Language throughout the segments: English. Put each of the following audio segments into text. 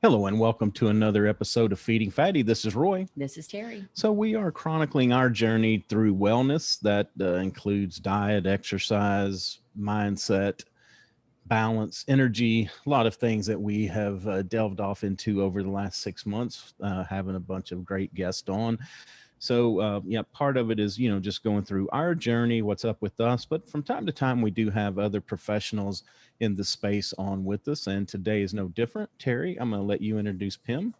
Hello and welcome to another episode of Feeding Fatty. This is Roy. This is Terry. So we are chronicling our journey through wellness that includes diet, exercise, mindset, balance, energy, a lot of things that we have delved off into over the last 6 months, having a bunch of great guests on. So, part of it is, just going through our journey, what's up with us. But from time to time, we do have other professionals in the space on with us. And today is no different. Terry, I'm going to let you introduce Pim.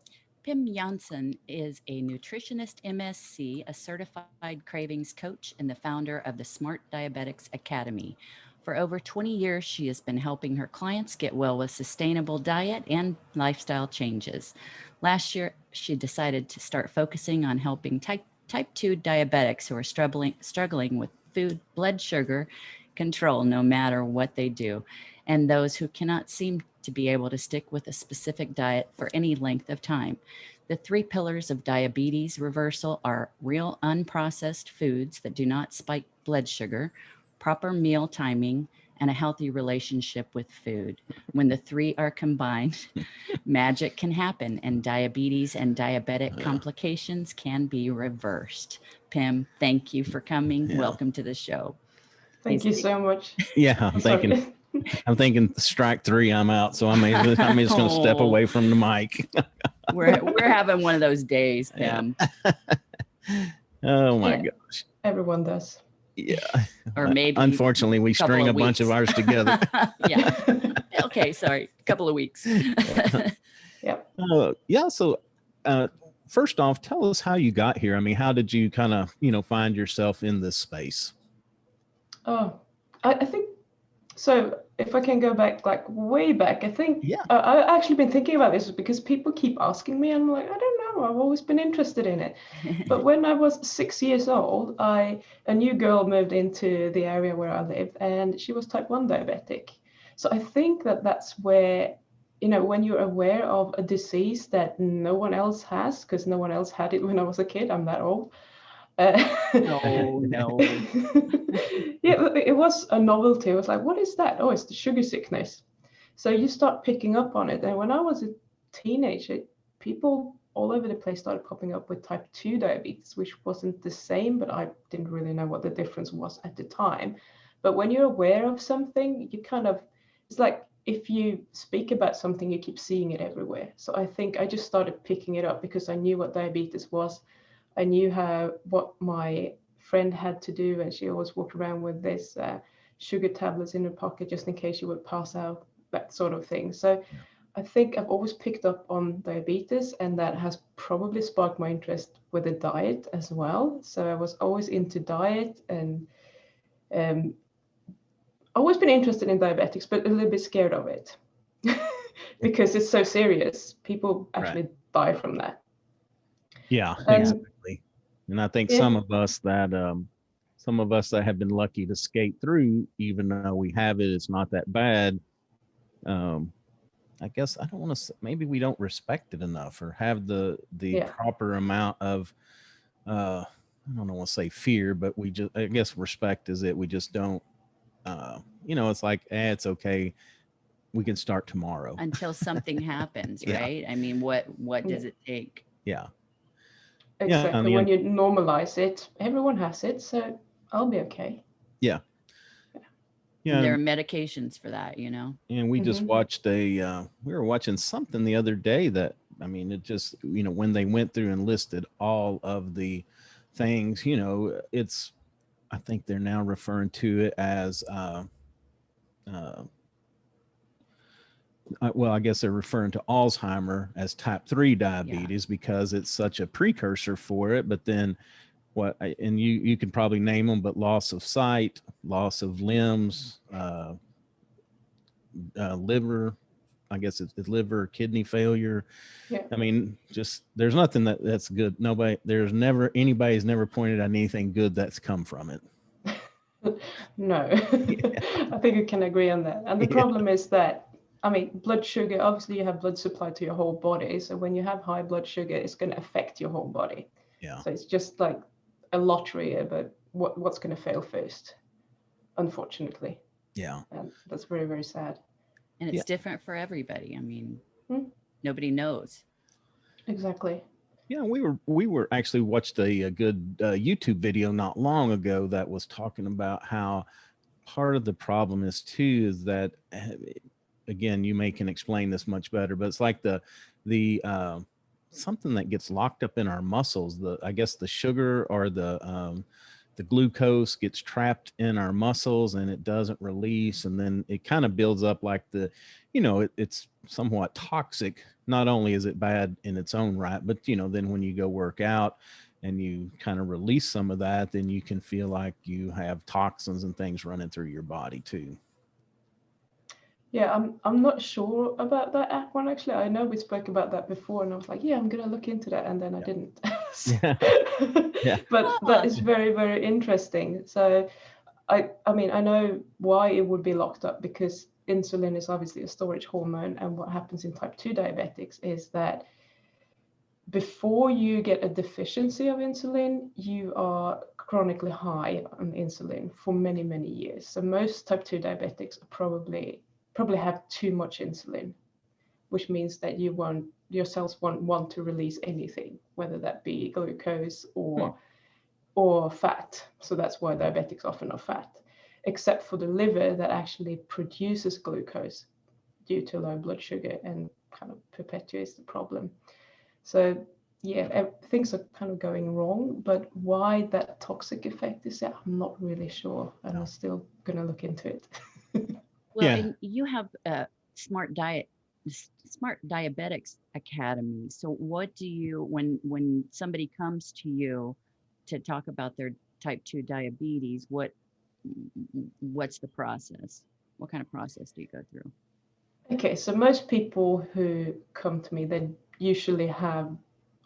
Pim Jansson is a Nutritionist MSc, a Certified Cravings Coach, and the founder of the Smart Diabetics Academy. For over 20 years, she has been helping her clients get well with sustainable diet and lifestyle changes. Last year, she decided to start focusing on helping type 2 diabetics who are struggling with food, blood sugar control no matter what they do, and those who cannot seem to be able to stick with a specific diet for any length of time. The three pillars of diabetes reversal are real unprocessed foods that do not spike blood sugar, proper meal timing, and a healthy relationship with food. When the three are combined, magic can happen, and diabetes and diabetic complications can be reversed. Pim, thank you for coming. Yeah. Welcome to the show. Thank you so much. Yeah, I'm thinking strike three, I'm out. So I'm just going to step away from the mic. We're having one of those days, Pim. Oh my gosh. Everyone does. Yeah. Or maybe unfortunately we string a bunch of ours together. Yeah. Okay, sorry. A couple of weeks. Yep. So first off, tell us how you got here. I mean, how did you kind of, find yourself in this space? Oh, I think so. If I can go back, like way back, I think I've actually been thinking about this because people keep asking me, and I'm like, I don't know. I've always been interested in it. But when I was 6 years old, a new girl moved into the area where I live, and she was type 1 diabetic. So I think that's where, when you're aware of a disease that no one else has, because no one else had it when I was a kid. I'm that old. No. Yeah, it was a novelty. It was like, what is that? Oh, it's the sugar sickness. So you start picking up on it. And when I was a teenager, people all over the place started popping up with type 2 diabetes, which wasn't the same, but I didn't really know what the difference was at the time. But when you're aware of something, it's like if you speak about something, you keep seeing it everywhere. So I think I just started picking it up because I knew what diabetes was. I knew what my friend had to do, and she always walked around with this sugar tablets in her pocket just in case she would pass out, that sort of thing. So I think I've always picked up on diabetes, and that has probably sparked my interest with the diet as well. So I was always into diet, and always been interested in diabetics, but a little bit scared of it because it's so serious. People actually die from that. Yeah, exactly. And I think some of us that have been lucky to skate through, even though we have it, it's not that bad. I guess I don't want to. Maybe we don't respect it enough, or have the proper amount of. I don't want to say fear, but I guess respect is it. We just don't. It's like, it's okay. We can start tomorrow until something happens, right? I mean, what does it take? Yeah. Exactly. When you normalize it, everyone has it, so I'll be okay. Yeah. And there are medications for that, And we just watched we were watching something the other day that, I mean, it just, when they went through and listed all of the things, I think they're now referring to it as, I guess they're referring to Alzheimer as type 3 diabetes because it's such a precursor for it. But then and you can probably name them, but loss of sight, loss of limbs, liver, I guess it's liver, kidney failure. Yeah. I mean, just, there's nothing that's good. Anybody's never pointed out anything good that's come from it. No, I think you can agree on that. And the problem is that, I mean, blood sugar, obviously you have blood supply to your whole body. So when you have high blood sugar, it's going to affect your whole body. Yeah. So it's just like a lottery about what's going to fail first, unfortunately. Yeah. And that's very, very sad. And it's different for everybody. I mean, nobody knows. Exactly. Yeah, we were actually watched a good YouTube video not long ago that was talking about how part of the problem is too is that again, you may can explain this much better, but it's like the something that gets locked up in our muscles. The I guess the sugar or the glucose gets trapped in our muscles and it doesn't release, and then it kind of builds up like it's somewhat toxic. Not only is it bad in its own right, but then when you go work out and you kind of release some of that, then you can feel like you have toxins and things running through your body too. Yeah, I'm not sure about that one actually. I know we spoke about that before, and I was like, yeah, I'm gonna look into that, and then I didn't. Yeah. Yeah. But that is very, very interesting. So I mean, I know why it would be locked up, because insulin is obviously a storage hormone, and what happens in type 2 diabetics is that before you get a deficiency of insulin, you are chronically high on insulin for many, many years. So most type 2 diabetics are probably have too much insulin, which means that your cells won't want to release anything, whether that be glucose or fat. So that's why diabetics often are fat, except for the liver that actually produces glucose due to low blood sugar and kind of perpetuates the problem. So yeah, things are kind of going wrong, but why that toxic effect is there, I'm not really sure, and I'm still going to look into it. Well, Yeah. and you have a Smart Diabetics Academy. So what do you, when somebody comes to you to talk about their type 2 diabetes, what's the process? What kind of process do you go through? Okay, so most people who come to me, they usually have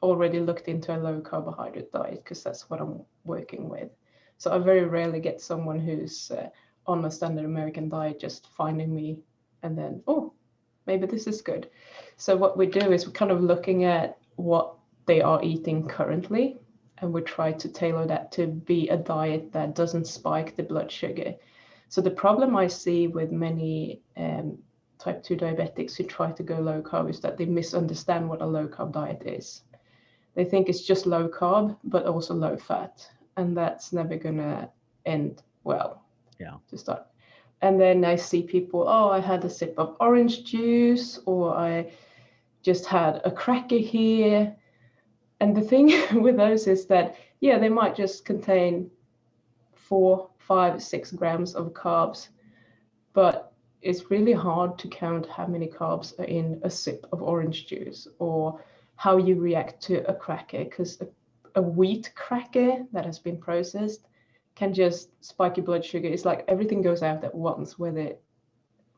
already looked into a low carbohydrate diet, because that's what I'm working with. So I very rarely get someone who's on a standard American diet just finding me and then, oh, maybe this is good. So what we do is we're kind of looking at what they are eating currently, and we try to tailor that to be a diet that doesn't spike the blood sugar. So the problem I see with many type 2 diabetics who try to go low carb is that they misunderstand what a low carb diet is. They think it's just low carb, but also low fat. And that's never going to end well. Yeah. To start. And then I see people, oh, I had a sip of orange juice, or I just had a cracker here. And the thing with those is that, yeah, they might just contain 4, 5, 6 grams of carbs, but it's really hard to count how many carbs are in a sip of orange juice, or how you react to a cracker, because a wheat cracker that has been processed can just spike your blood sugar. It's like everything goes out at once, and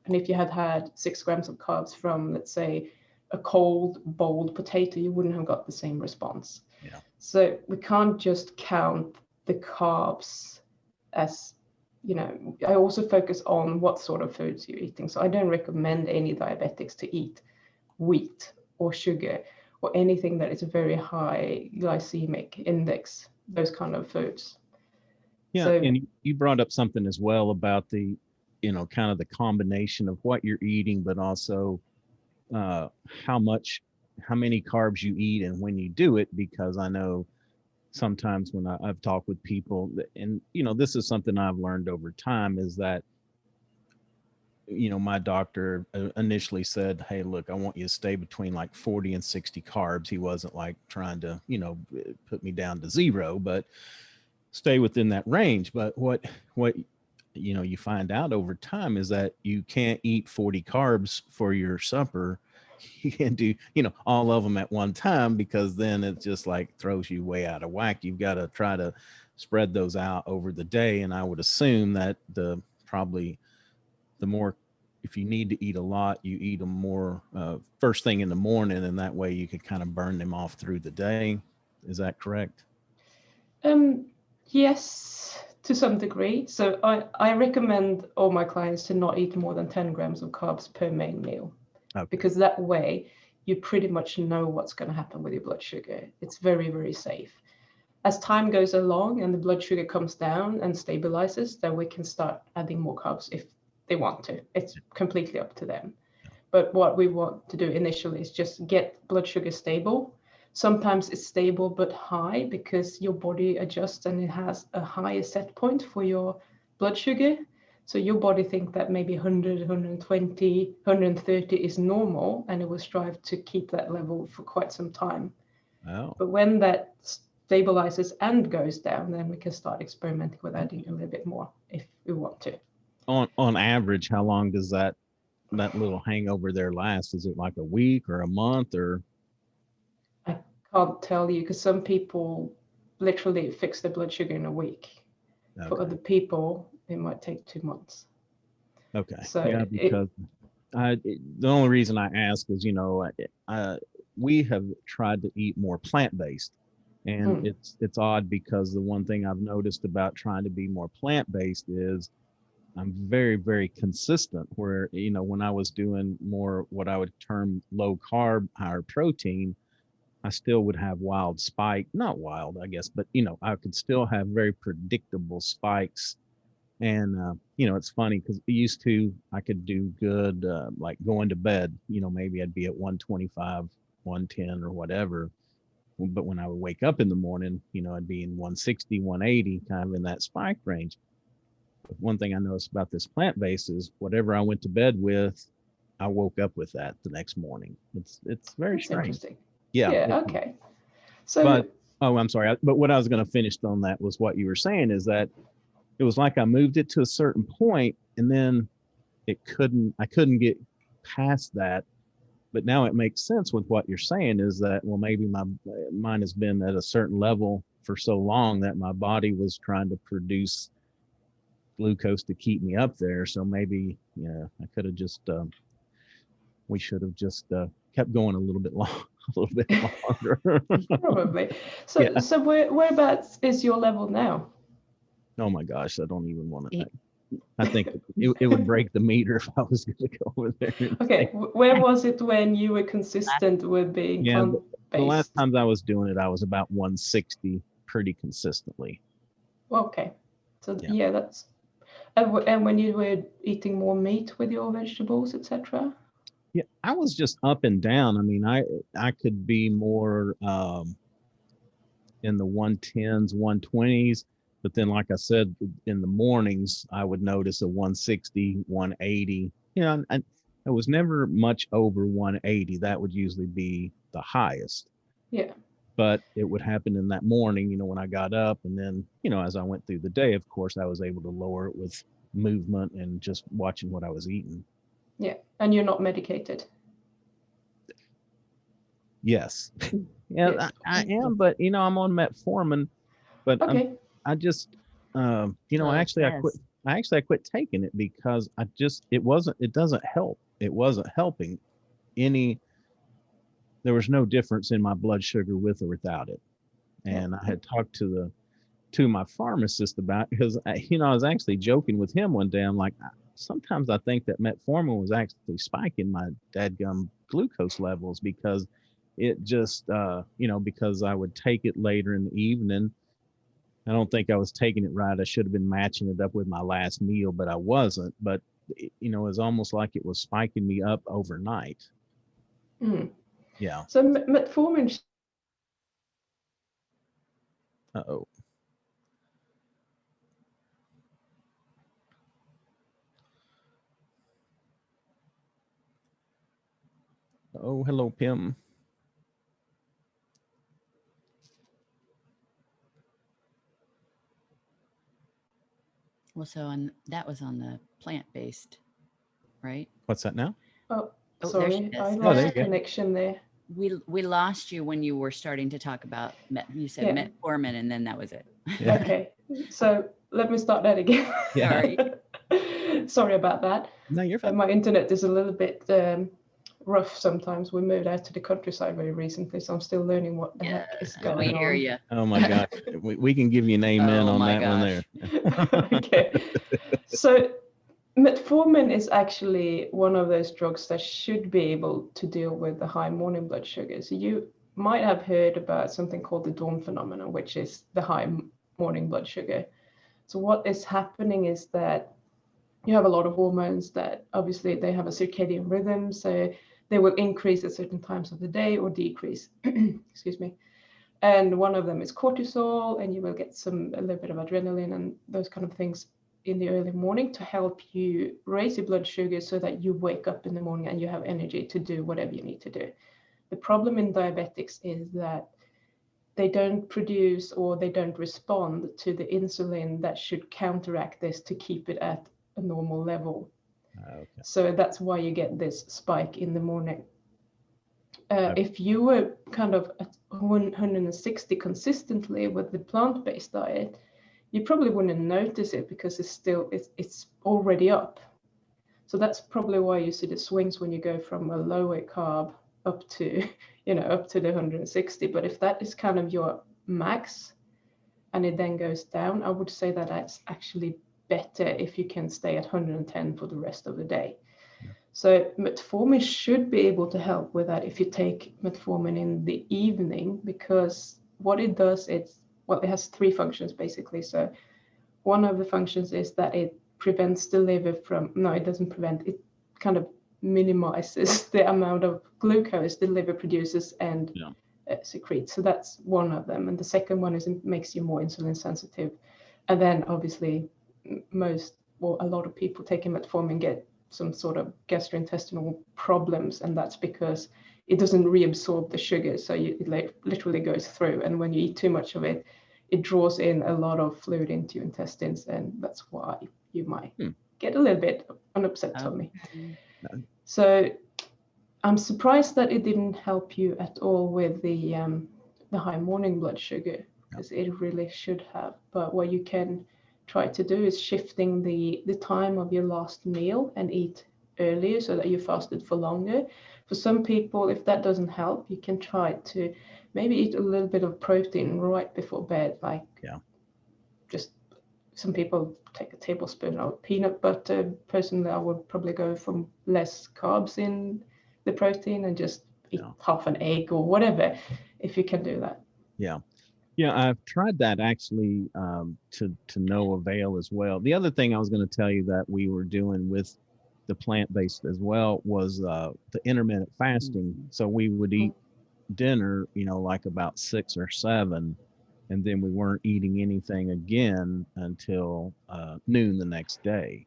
if you had 6 grams of carbs from, let's say, a cold boiled potato, you wouldn't have got the same response. Yeah. So we can't just count the carbs as, I also focus on what sort of foods you're eating. So I don't recommend any diabetics to eat wheat or sugar or anything that is a very high glycemic index, those kind of foods. Yeah. So, And you brought up something as well about the, kind of the combination of what you're eating, but also how many carbs you eat and when you do it, because I know sometimes when I've talked with people, and this is something I've learned over time, is that my doctor initially said, hey, look, I want you to stay between like 40 and 60 carbs. He wasn't like trying to put me down to zero, but stay within that range. But what you find out over time is that you can't eat 40 carbs for your supper. You can do all of them at one time, because then it just like throws you way out of whack. You've got to try to spread those out over the day, and I would assume that probably the more, if you need to eat a lot, you eat them more first thing in the morning, and that way you could kind of burn them off through the day. Is that correct? yes, to some degree. So I recommend all my clients to not eat more than 10 grams of carbs per main meal. Okay. Because that way you pretty much know what's going to happen with your blood sugar. It's very, very safe. As time goes along and the blood sugar comes down and stabilizes, then we can start adding more carbs if they want to. It's completely up to them. But what we want to do initially is just get blood sugar stable. Sometimes it's stable but high because your body adjusts and it has a higher set point for your blood sugar. So your body thinks that maybe 100, 120, 130 is normal, and it will strive to keep that level for quite some time. Oh. But when that stabilizes and goes down, then we can start experimenting with adding a little bit more if we want to. On average, how long does that little hangover there last? Is it like a week or a month, or? I can't tell you, because some people literally fix their blood sugar in a week. Okay. For other people, it might take 2 months. Okay. So yeah, because the only reason I ask is, we have tried to eat more plant-based, and it's odd because the one thing I've noticed about trying to be more plant-based is I'm very, very consistent, where, when I was doing more what I would term low carb, higher protein, I still would have wild spike, not wild, I guess, but, I could still have very predictable spikes. And, it's funny because I could do good, like going to bed, maybe I'd be at 125, 110 or whatever. But when I would wake up in the morning, I'd be in 160, 180, kind of in that spike range. But one thing I noticed about this plant-based is whatever I went to bed with, I woke up with that the next morning. It's very That's strange. interesting. Yeah. Okay. So, I'm sorry. But what I was going to finish on that was what you were saying is that it was like I moved it to a certain point, and then I couldn't get past that. But now it makes sense with what you're saying is that, well, maybe mine has been at a certain level for so long that my body was trying to produce glucose to keep me up there. So maybe, I could have just, we should have just kept going a little bit longer. probably. So, Yeah. so whereabouts is your level now? Oh my gosh, I don't even want to think. I think it would break the meter if I was going to go over there. Okay, where was it when you were consistent with being plant-based? The last times I was doing it, I was about 160 pretty consistently. Okay, so yeah that's. And when you were eating more meat with your vegetables, etc. Yeah, I was just up and down. I mean, I could be more in the 110s, 120s. But then, like I said, in the mornings, I would notice a 160, 180. I was never much over 180. That would usually be the highest. Yeah. But it would happen in that morning, when I got up. And then, as I went through the day, of course, I was able to lower it with movement and just watching what I was eating. Yeah. And you're not medicated? Yes. Yeah, yes. I am, but I'm on metformin, but okay. I just, I quit taking it because it doesn't help. It wasn't helping there was no difference in my blood sugar with or without it. And I had talked to my pharmacist about, because, I was actually joking with him one day. I'm like, sometimes I think that metformin was actually spiking my dadgum glucose levels because it just, because I would take it later in the evening. I don't think I was taking it right. I should have been matching it up with my last meal, but I wasn't. But, it was almost like it was spiking me up overnight. Mm. Yeah. So metformin. Uh-oh. Oh, hello, Pim. Well, that was on the plant-based, right? What's that now? Oh, sorry, I lost connection there. We lost you when you were starting to talk about you said metformin, and then that was it. Yeah. Okay, so let me start that again. Sorry. Sorry about that. No, you're fine. My internet is a little bit rough sometimes. We moved out to the countryside very recently, so I'm still learning what the heck is going on. We hear you. Oh my gosh, we can give you an amen on that one there. Okay, so metformin is actually one of those drugs that should be able to deal with the high morning blood sugar. So you might have heard about something called the dawn phenomenon, which is the high morning blood sugar. So what is happening is that you have a lot of hormones that obviously they have a circadian rhythm, so they will increase at certain times of the day or decrease. Excuse me. And one of them is cortisol, and you will get a little bit of adrenaline and those kind of things in the early morning to help you raise your blood sugar so that you wake up in the morning and you have energy to do whatever you need to do. The problem in diabetics is that they don't produce or they don't respond to the insulin that should counteract this to keep it at a normal level. Okay. So that's why you get this spike in the morning. If you were kind of at 160 consistently with the plant-based diet, you probably wouldn't notice it because it's already up. So that's probably why you see the swings when you go from a lower carb up to, up to the 160. But if that is kind of your max and it then goes down, I would say that that's actually better if you can stay at 110 for the rest of the day. So metformin should be able to help with that if you take metformin in the evening, because what it does, it has three functions basically. So one of the functions is that it prevents the liver it doesn't prevent, it kind of minimizes the amount of glucose the liver produces and secretes. So that's one of them. And the second one is it makes you more insulin sensitive. And then obviously a lot of people taking metformin get some sort of gastrointestinal problems, and that's because it doesn't reabsorb the sugar, so it literally goes through, and when you eat too much of it, it draws in a lot of fluid into your intestines, and that's why you might get a little bit an upset tummy. So I'm surprised that it didn't help you at all with the high morning blood sugar, because it really should have. But what you can try to do is shifting the time of your last meal and eat earlier so that you fasted for longer. For some people, if that doesn't help, you can try to maybe eat a little bit of protein right before bed, just some people take a tablespoon of peanut butter. Personally, I would probably go for less carbs in the protein and just eat half an egg or whatever, if you can do that. Yeah, I've tried that actually to no avail as well. The other thing I was going to tell you that we were doing with the plant-based as well was the intermittent fasting. So we would eat dinner, like about 6 or 7, and then we weren't eating anything again until noon the next day.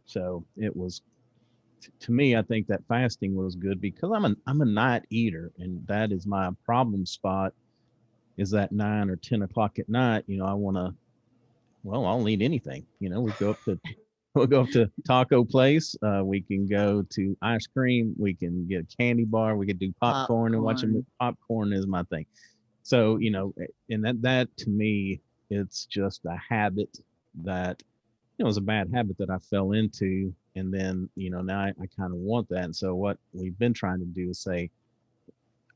So it was, to me, I think that fasting was good because I'm a night eater, and that is my problem spot. Is that 9 or 10 o'clock at night, I want to, I'll eat anything. We'll go up to taco place. We can go to ice cream. We can get a candy bar. We could do popcorn and watch them. Popcorn is my thing. So, and that to me, it's just a habit that, it was a bad habit that I fell into. And then, now I kind of want that. And so what we've been trying to do is say,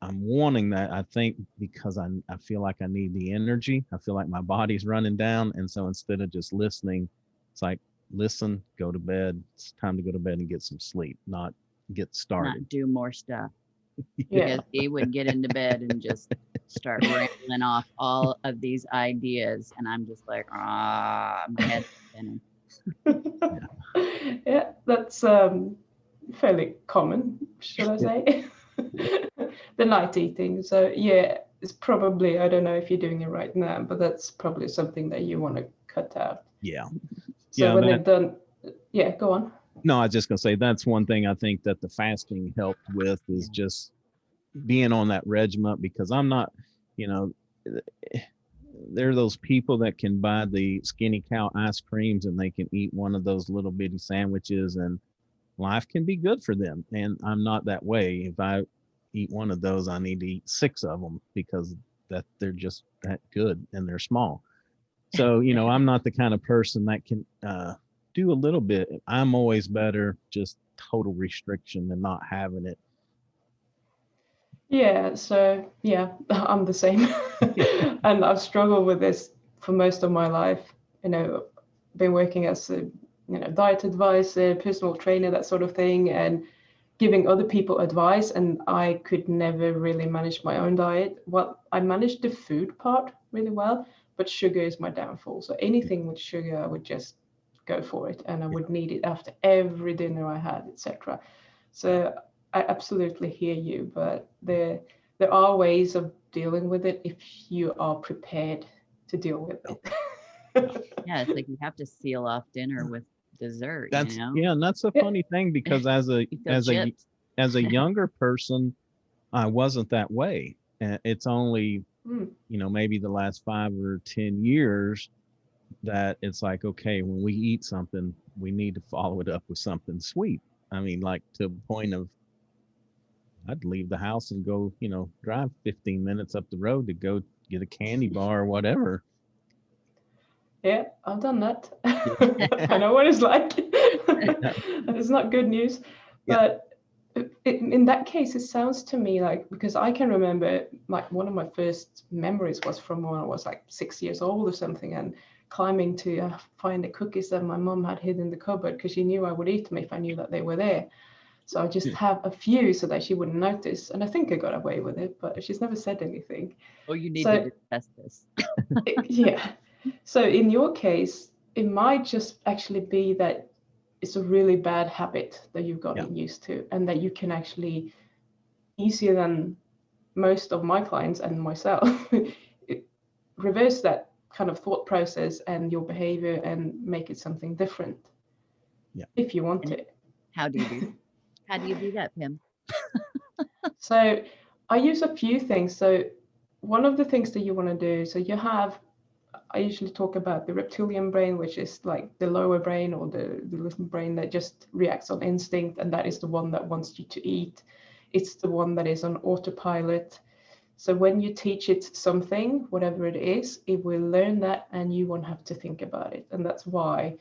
I'm wanting that, I think, because I feel like I need the energy. I feel like my body's running down. And so instead of just listening, it's like, listen, go to bed. It's time to go to bed and get some sleep, not get started. Not do more stuff. Because he would get into bed and just start rambling off all of these ideas. And I'm just like, my head's spinning. Yeah, that's fairly common, should I say. The night eating. So it's probably, I don't know if you're doing it right now, but that's probably something that you want to cut out. So when they're done, go on. No, I was just gonna say that's one thing I think that the fasting helped with is just being on that regiment, because I'm not, there are those people that can buy the skinny cow ice creams and they can eat one of those little bitty sandwiches and life can be good for them. And I'm not that way. If I eat one of those, I need to eat 6 of them because that they're just that good and they're small. So, I'm not the kind of person that can do a little bit. I'm always better just total restriction than not having it. Yeah, so I'm the same. And I've struggled with this for most of my life. Been working as a diet advisor, personal trainer, that sort of thing, and giving other people advice, and I could never really manage my own diet. Well, I managed the food part really well, but sugar is my downfall. So anything with sugar, I would just go for it, and I would need it after every dinner I had, etc. So I absolutely hear you, but there are ways of dealing with it if you are prepared to deal with it. Yeah, it's like you have to seal off dinner with dessert, That's you know? yeah, and that's a Yeah. funny thing because You feel chips. as a younger person, I wasn't that way. It's only, Mm. maybe the last 5 or 10 years that it's like, okay, when we eat something, we need to follow it up with something sweet. I mean, like to the point of I'd leave the house and go, drive 15 minutes up the road to go get a candy bar or whatever. Yeah, I've done that. Yeah. I know what it's like. It's not good news, Yeah. but in that case, it sounds to me like, because I can remember, like, one of my first memories was from when I was like 6 years old or something, and climbing to find the cookies that my mom had hid in the cupboard because she knew I would eat them if I knew that they were there. So I just have a few so that she wouldn't notice, and I think I got away with it, but she's never said anything. Oh, you need So to test this. yeah. So in your case, it might just actually be that it's a really bad habit that you've gotten used to, and that you can actually, easier than most of my clients and myself, reverse that kind of thought process and your behavior and make it something different. Yeah. If you want And to. how do you do that? How do you do that, Pim? So I use a few things. So one of the things that you want to do, so you have, I usually talk about the reptilian brain, which is like the lower brain, or the little brain that just reacts on instinct, and that is the one that wants you to eat. It's the one that is on autopilot. So when you teach it something, whatever it is, it will learn that, and you won't have to think about it. And that's why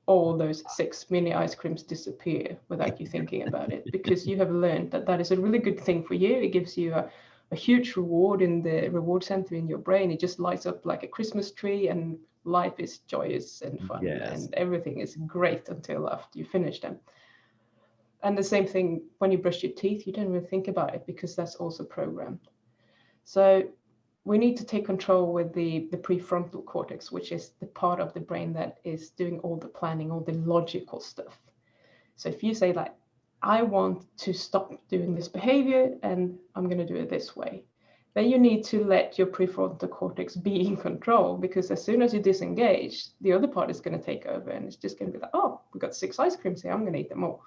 all those 6 mini ice creams disappear without you thinking about it, because you have learned that that is a really good thing for you. It gives you a huge reward in the reward center in your brain. It just lights up like a Christmas tree, and life is joyous and fun, Yes. and everything is great until after you finish them. And the same thing when you brush your teeth, you don't really think about it because that's also programmed. So we need to take control with the prefrontal cortex, which is the part of the brain that is doing all the planning, all the logical stuff. So if you say, like, I want to stop doing this behavior and I'm going to do it this way, then you need to let your prefrontal cortex be in control, because as soon as you disengage, the other part is going to take over, and it's just going to be like, oh, we've got 6 ice creams here, I'm going to eat them all.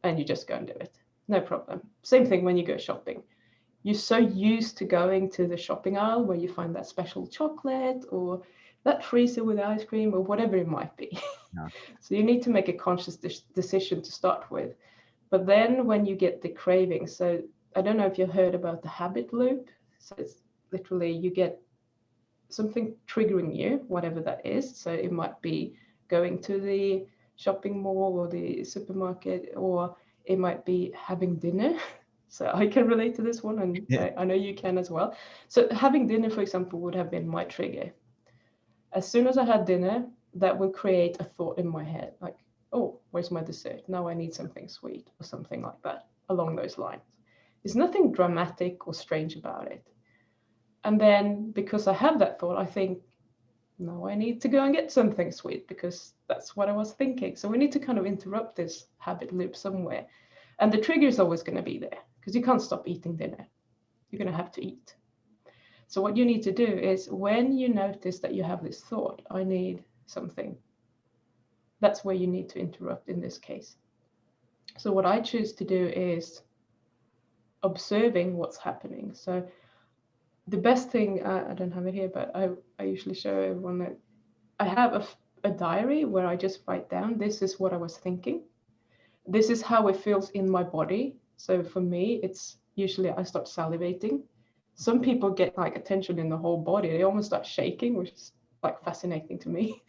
And you just go and do it. No problem. Same thing when you go shopping. You're so used to going to the shopping aisle where you find that special chocolate or that freezer with ice cream or whatever it might be. Yeah. So you need to make a conscious decision to start with. But then when you get the craving, so I don't know if you heard about the habit loop. So it's literally you get something triggering you, whatever that is. So it might be going to the shopping mall or the supermarket, or it might be having dinner. So I can relate to this one, and I know you can as well. So having dinner, for example, would have been my trigger. As soon as I had dinner, that would create a thought in my head, like, oh, where's my dessert? Now I need something sweet, or something like that, along those lines. There's nothing dramatic or strange about it. And then because I have that thought, I think, no, I need to go and get something sweet because that's what I was thinking. So we need to kind of interrupt this habit loop somewhere. And the trigger is always going to be there because you can't stop eating dinner. You're going to have to eat. So what you need to do is, when you notice that you have this thought, I need something, that's where you need to interrupt in this case. So what I choose to do is observing what's happening. So the best thing, I don't have it here, but I usually show everyone that I have a diary where I just write down, this is what I was thinking. This is how it feels in my body. So for me, it's usually I start salivating. Some people get like a tension in the whole body. They almost start shaking, which is like fascinating to me.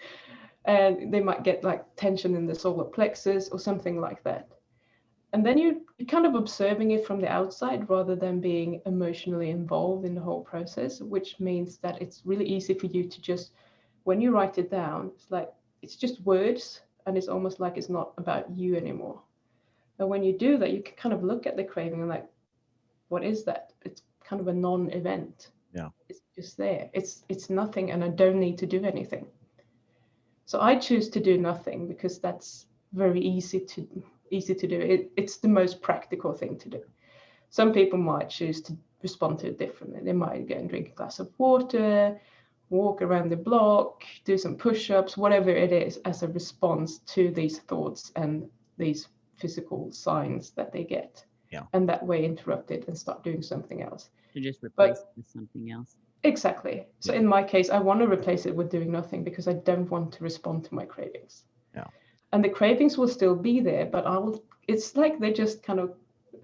And they might get like tension in the solar plexus or something like that. And then you're kind of observing it from the outside rather than being emotionally involved in the whole process, which means that it's really easy for you to just, when you write it down, it's like, it's just words, and it's almost like it's not about you anymore. And when you do that, you can kind of look at the craving and like, what is that? It's kind of a non-event. Yeah. It's just there. It's nothing, and I don't need to do anything. So I choose to do nothing because that's very easy to do. It's the most practical thing to do. Some people might choose to respond to it differently. They might go and drink a glass of water, walk around the block, do some push-ups, whatever it is, as a response to these thoughts and these physical signs that they get. Yeah. And that way interrupt it and start doing something else. To just replace it with something else. Exactly. So in my case, I want to replace it with doing nothing because I don't want to respond to my cravings. Yeah. And the cravings will still be there, but it's like they just kind of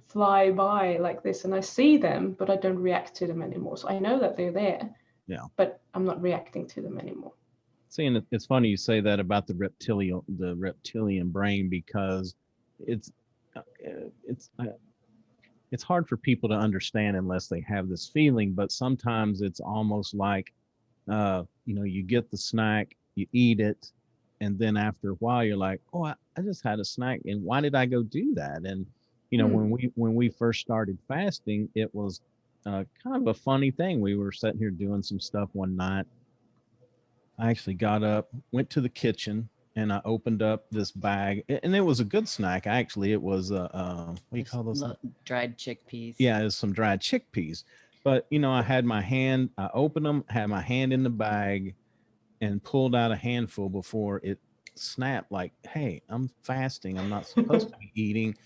fly by like this, and I see them, but I don't react to them anymore. So I know that they're there, but I'm not reacting to them anymore. See, and it's funny you say that about the reptilian brain, because it's hard for people to understand unless they have this feeling. But sometimes it's almost like, you get the snack, you eat it, and then after a while you're like, oh, I just had a snack, and why did I go do that? And when we first started fasting, it was kind of a funny thing. We were sitting here doing some stuff one night. I actually got up, went to the kitchen, and I opened up this bag, and it was a good snack. Actually, it was what do you call those? Dried chickpeas. Yeah, it was some dried chickpeas. But I opened them, had my hand in the bag, and pulled out a handful before it snapped. Like, hey, I'm fasting. I'm not supposed to be eating.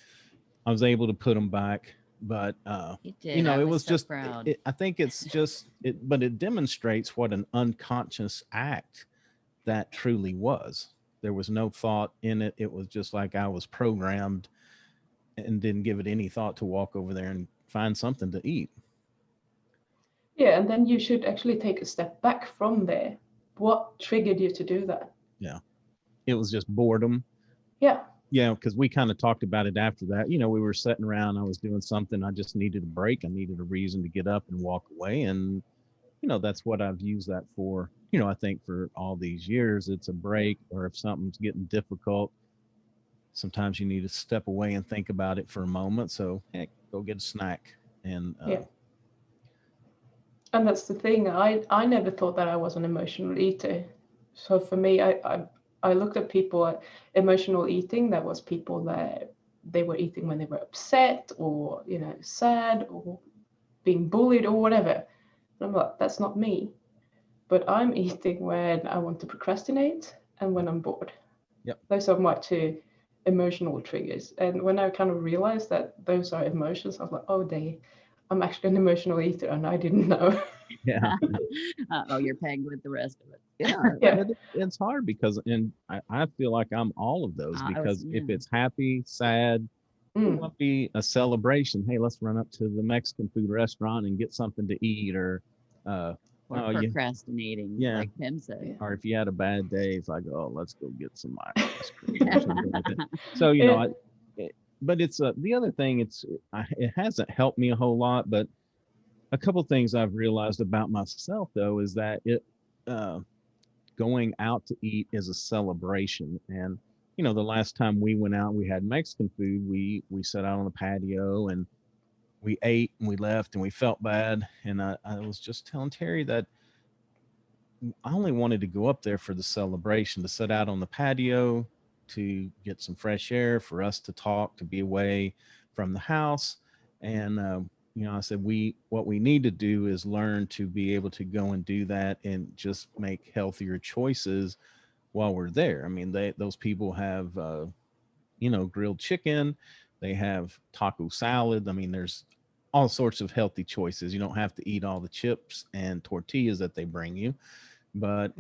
I was able to put them back, but it was so just. I think it's just it, but it demonstrates what an unconscious act that truly was. There was no thought in it. It was just like I was programmed and didn't give it any thought to walk over there and find something to eat. Yeah, and then you should actually take a step back from there. What triggered you to do that? Yeah, it was just boredom. Yeah. Yeah, because we kind of talked about it after that. We were sitting around, I was doing something, I just needed a break. I needed a reason to get up and walk away. And, that's what I've used that for. I think for all these years, it's a break, or if something's getting difficult, sometimes you need to step away and think about it for a moment. So, heck, go get a snack. And and that's the thing. I never thought that I was an emotional eater. So for me, I looked at people, emotional eating, that was people that they were eating when they were upset or, sad or being bullied or whatever. And I'm like, that's not me. But I'm eating when I want to procrastinate and when I'm bored. Yep. Those are my two emotional triggers. And when I kind of realized that those are emotions, I was like, oh, I'm actually an emotional eater, and I didn't know. Yeah. You're pegged with the rest of it. Yeah. It's hard because, and I feel like I'm all of those, because if it's happy, sad, it might be a celebration. Hey, let's run up to the Mexican food restaurant and get something to eat, or procrastinating, like Tim said. Or if you had a bad day, it's like, oh, let's go get some ice cream or something like that. So, but it's the other thing, it hasn't helped me a whole lot, but a couple of things I've realized about myself, though, is that going out to eat is a celebration. And, the last time we went out, we had Mexican food. We sat out on the patio and we ate and we left and we felt bad. And I was just telling Terry that I only wanted to go up there for the celebration, to sit out on the patio, to get some fresh air, for us to talk, to be away from the house. And, I said, what we need to do is learn to be able to go and do that and just make healthier choices while we're there. I mean, those people have, grilled chicken, they have taco salad. I mean, there's all sorts of healthy choices. You don't have to eat all the chips and tortillas that they bring you. But,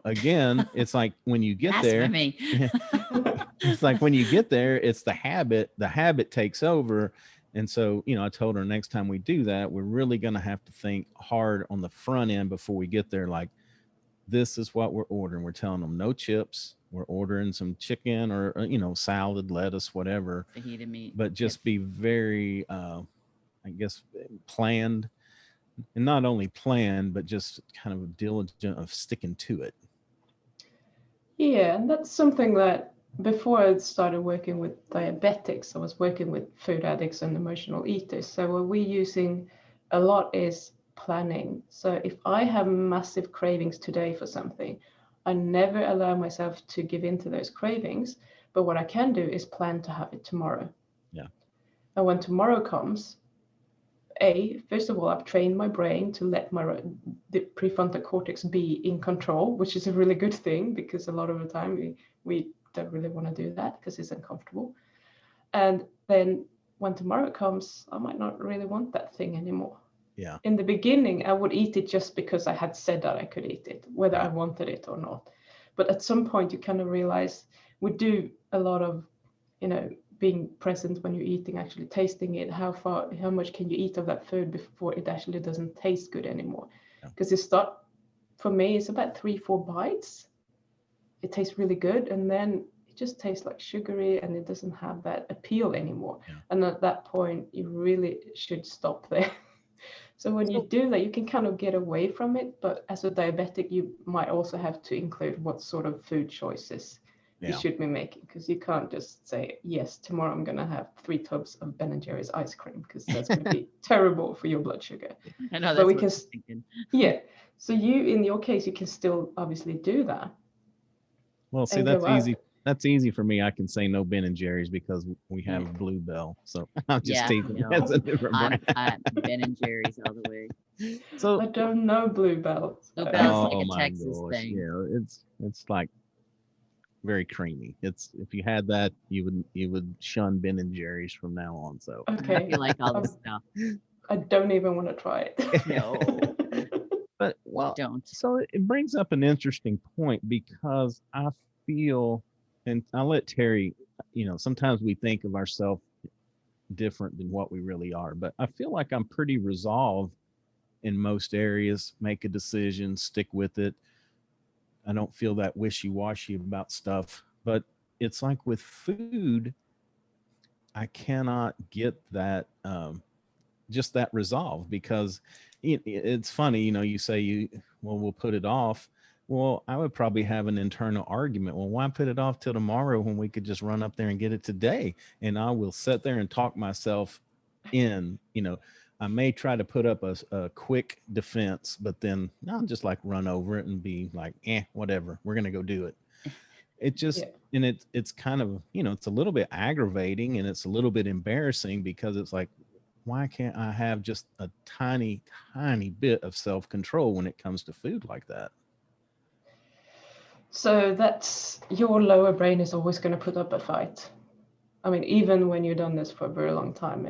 again, it's like when you get there, it's like when you get there, it's the habit takes over. And so, I told her next time we do that, we're really going to have to think hard on the front end before we get there. Like, this is what we're ordering. We're telling them no chips. We're ordering some chicken or, salad, lettuce, whatever. Fajita meat. But just be very, planned. And not only planned, but just kind of diligent of sticking to it. Yeah, and that's something that before I started working with diabetics, I was working with food addicts and emotional eaters. So what we're using a lot is planning. So if I have massive cravings today for something, I never allow myself to give in to those cravings. But what I can do is plan to have it tomorrow. Yeah. And when tomorrow comes, first of all, I've trained my brain to let the prefrontal cortex be in control, which is a really good thing, because a lot of the time we don't really want to do that because it's uncomfortable. And then when tomorrow comes, I might not really want that thing anymore. Yeah. In the beginning, I would eat it just because I had said that I could eat it, whether Yeah. I wanted it or not. But at some point, you kind of realize we do a lot of, being present when you're eating, actually tasting it. How much can you eat of that food before it actually doesn't taste good anymore? Because for me, it's about 3-4 bites. It tastes really good, and then it just tastes like sugary, and it doesn't have that appeal anymore. Yeah. And at that point, you really should stop there. So when you do that, you can kind of get away from it. But as a diabetic, you might also have to include what sort of food choices you should be making, because you can't just say, yes, tomorrow I'm going to have 3 tubs of Ben & Jerry's ice cream, because that's going to be terrible for your blood sugar. I know, that's what I'm thinking. Yeah. So in your case, you can still obviously do that. Well, see, that's easy. That's easy for me. I can say no Ben & Jerry's because we have Bluebell. So I'm just taking it as a different brand. I'm Ben & Jerry's all the way. So I don't know Bluebell. Bluebell's like a Texas thing. Yeah, it's like very creamy. It's, if you had that, you would shun Ben & Jerry's from now on. So okay, you like all this stuff. I don't even want to try it. No. But don't. So it brings up an interesting point, because I feel, and I'll let Terry, sometimes we think of ourselves different than what we really are, but I feel like I'm pretty resolved in most areas, make a decision, stick with it. I don't feel that wishy-washy about stuff, but it's like with food, I cannot get that, just that resolve, because it's funny, you say we'll put it off. Well, I would probably have an internal argument. Well, why put it off till tomorrow when we could just run up there and get it today? And I will sit there and talk myself in, I may try to put up a quick defense, but then I'll just like run over it and be like, whatever, we're going to go do it. It just, and it's kind of, it's a little bit aggravating, and it's a little bit embarrassing, because it's like, why can't I have just a tiny, tiny bit of self-control when it comes to food like that? So that's, your lower brain is always going to put up a fight. I mean, even when you've done this for a very long time,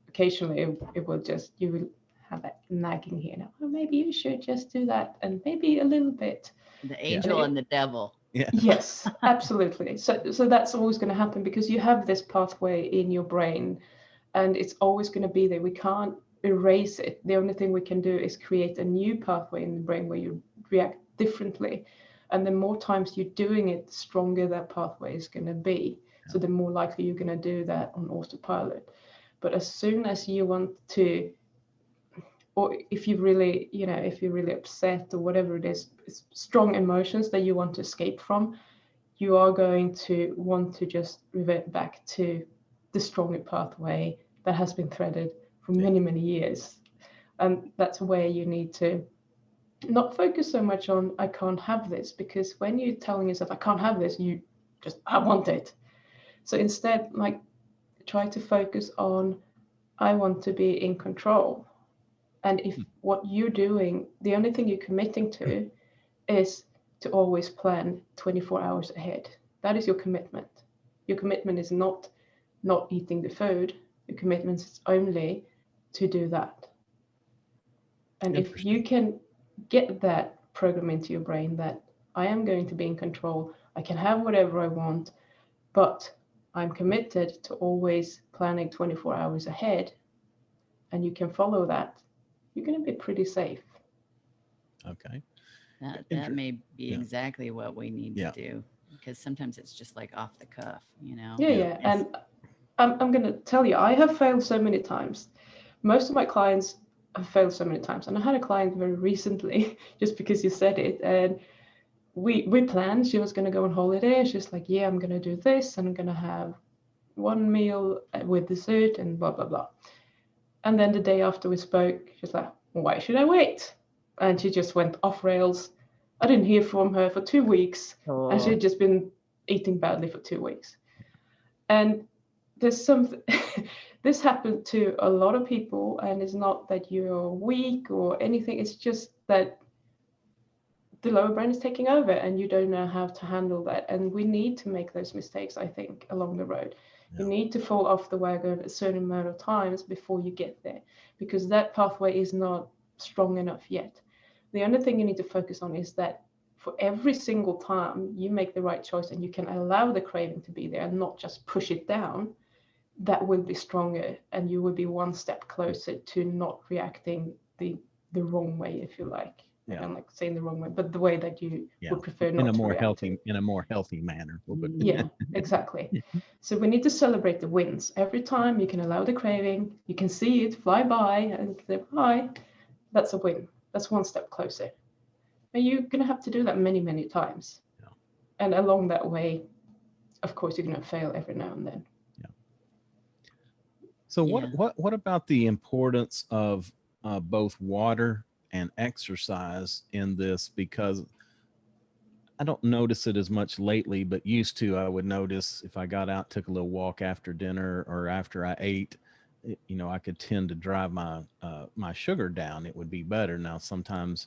occasionally it will just, you will have that nagging here now. Well, maybe you should just do that, and maybe a little bit. The angel and the devil. Yeah. Yes, absolutely. So that's always going to happen, because you have this pathway in your brain, and it's always going to be there. We can't erase it. The only thing we can do is create a new pathway in the brain where you react differently. And the more times you're doing it, the stronger that pathway is going to be. So the more likely you're going to do that on autopilot. But as soon as you want to, or if you really, if you're really upset or whatever it is, it's strong emotions that you want to escape from, you are going to want to just revert back to the stronger pathway that has been threaded for many, many years. And that's where you need to not focus so much on, I can't have this, because when you're telling yourself, I can't have this, you just, I want it. So instead, like, try to focus on, I want to be in control. And if what you're doing, the only thing you're committing to is to always plan 24 hours ahead. That is your commitment. Your commitment is not eating the food. Your commitment is only to do that. And if you can get that program into your brain that I am going to be in control, I can have whatever I want, but I'm committed to always planning 24 hours ahead, and you can follow that, you're going to be pretty safe. Okay. That may be exactly what we need to do, because sometimes it's just like off the cuff, Yeah. And I'm going to tell you, I have failed so many times. Most of my clients have failed so many times. And I had a client very recently, just because you said it, and we planned, she was going to go on holiday, and she's like, yeah, I'm going to do this, and I'm going to have one meal with dessert and blah, blah, blah. And then the day after we spoke, she's like, why should I wait? And she just went off rails. I didn't hear from her for 2 weeks, and she Oh, had just been eating badly for 2 weeks. And there's something, this happened to a lot of people, and it's not that you're weak or anything, it's just that the lower brain is taking over and you don't know how to handle that. And we need to make those mistakes, I think, along the road. You need to fall off the wagon a certain amount of times before you get there, because that pathway is not strong enough yet. The only thing you need to focus on is that for every single time you make the right choice and you can allow the craving to be there and not just push it down, that will be stronger, and you will be one step closer to not reacting the wrong way, if you like. I don't like saying the wrong way, but the way that you would prefer not to react to. in a more healthy manner. Yeah, exactly. So we need to celebrate the wins. Every time you can allow the craving, you can see it fly by and say, hi, that's a win. That's one step closer. And you're going to have to do that many, many times. Yeah. And along that way, of course, you're going to fail every now and then. So what about the importance of both water and exercise in this? Because I don't notice it as much lately, but used to, I would notice if I got out, took a little walk after dinner or after I ate, I could tend to drive my my sugar down. It would be better. Now, sometimes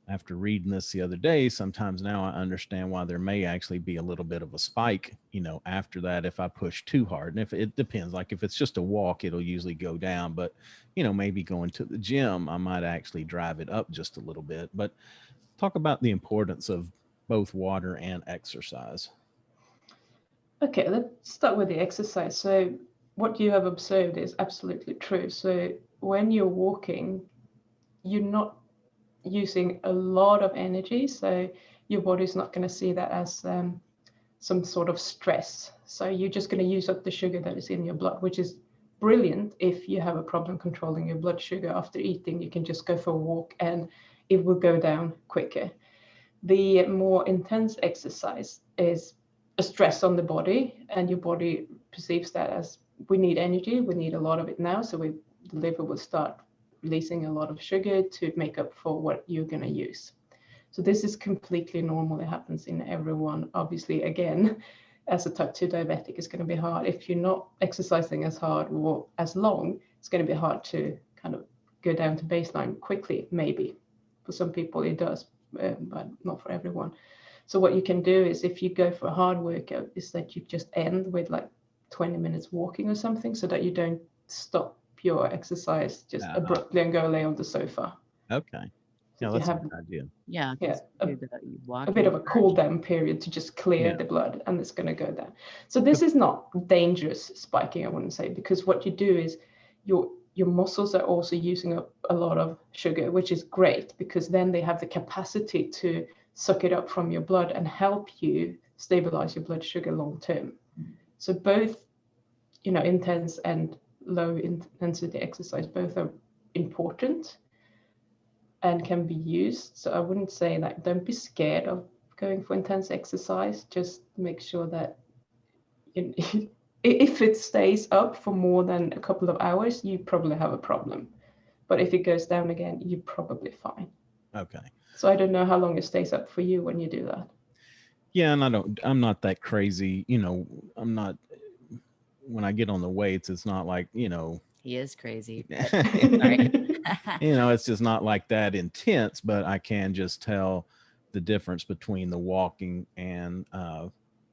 after reading this the other day, sometimes now I understand why there may actually be a little bit of a spike, after that if I push too hard. And if it depends, like if it's just a walk, it'll usually go down. But, maybe going to the gym, I might actually drive it up just a little bit. But talk about the importance of both water and exercise. Okay, let's start with the exercise. So what you have observed is absolutely true. So when you're walking, you're not using a lot of energy, so your body's not going to see that as some sort of stress. So you're just going to use up the sugar that is in your blood, which is brilliant. If you have a problem controlling your blood sugar after eating, you can just go for a walk and it will go down quicker. The more intense exercise is a stress on the body, and your body perceives that as, we need energy, we need a lot of it now, so the liver will start releasing a lot of sugar to make up for what you're going to use. So this is completely normal. It happens in everyone. Obviously, again, as a type 2 diabetic, it's going to be hard. If you're not exercising as hard or as long, it's going to be hard to kind of go down to baseline quickly, maybe. For some people it does, but not for everyone. So what you can do is, if you go for a hard workout, is that you just end with like 20 minutes walking or something, so that you don't stop your exercise just abruptly and go lay on the sofa. Okay. So Yeah, that's have, a good idea. Yeah, a bit of a cool down period to just clear the blood, and it's going to go down. So this is not dangerous spiking, I wouldn't say, because what you do is your muscles are also using up a lot of sugar, which is great, because then they have the capacity to suck it up from your blood and help you stabilize your blood sugar long term. So both, intense and low intensity exercise, both are important and can be used. So I wouldn't say that, don't be scared of going for intense exercise. Just make sure that if it stays up for more than a couple of hours, you probably have a problem. But if it goes down again, you're probably fine. Okay. So I don't know how long it stays up for you when you do that. Yeah, and I'm not that crazy. I'm not, when I get on the weights, it's not like, he is crazy. It's just not like that intense, but I can just tell the difference between the walking and,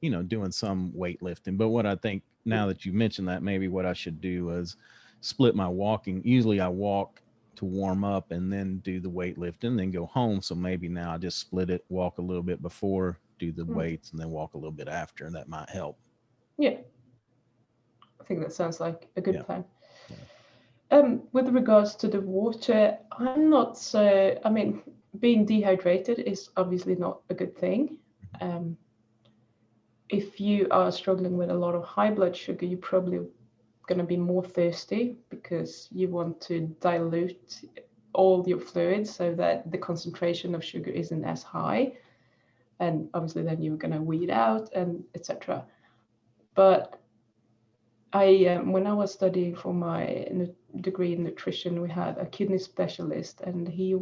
doing some weightlifting. But what I think, now that you mentioned that, maybe what I should do is split my walking. Usually I walk to warm up and then do the weightlifting and then go home. So maybe now I just split it, walk a little bit before, do the weights, and then walk a little bit after, and that might help. Yeah. I think that sounds like a good plan. Yeah. With regards to the water, I'm not so, being dehydrated is obviously not a good thing. If you are struggling with a lot of high blood sugar, you're probably going to be more thirsty, because you want to dilute all your fluids so that the concentration of sugar isn't as high. And obviously then you're going to weed out, and etc. But when I was studying for my degree in nutrition, we had a kidney specialist, and he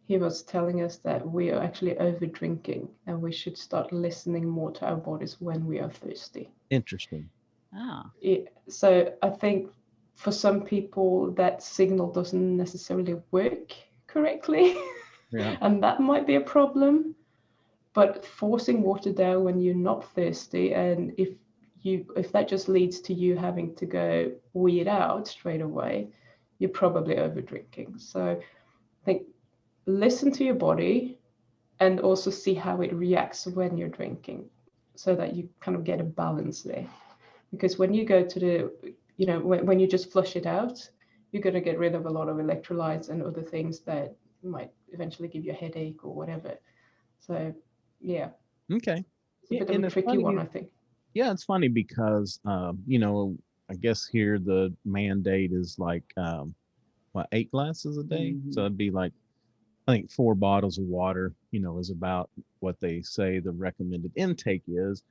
he was telling us that we are actually over drinking and we should start listening more to our bodies when we are thirsty. Interesting. Oh, So I think for some people that signal doesn't necessarily work correctly. Yeah. And that might be a problem. But forcing water down when you're not thirsty, and if that just leads to you having to go wee it out straight away, you're probably over drinking. So I think listen to your body and also see how it reacts when you're drinking, so that you kind of get a balance there. Because when you go to when you just flush it out, you're going to get rid of a lot of electrolytes and other things that might eventually give you a headache or whatever. So yeah, Okay. it's a bit of And a it's tricky funny. one, I think. Yeah, it's funny because I guess here the mandate is like 8 glasses a day. So it'd be like, I think 4 bottles of water, is about what they say the recommended intake is.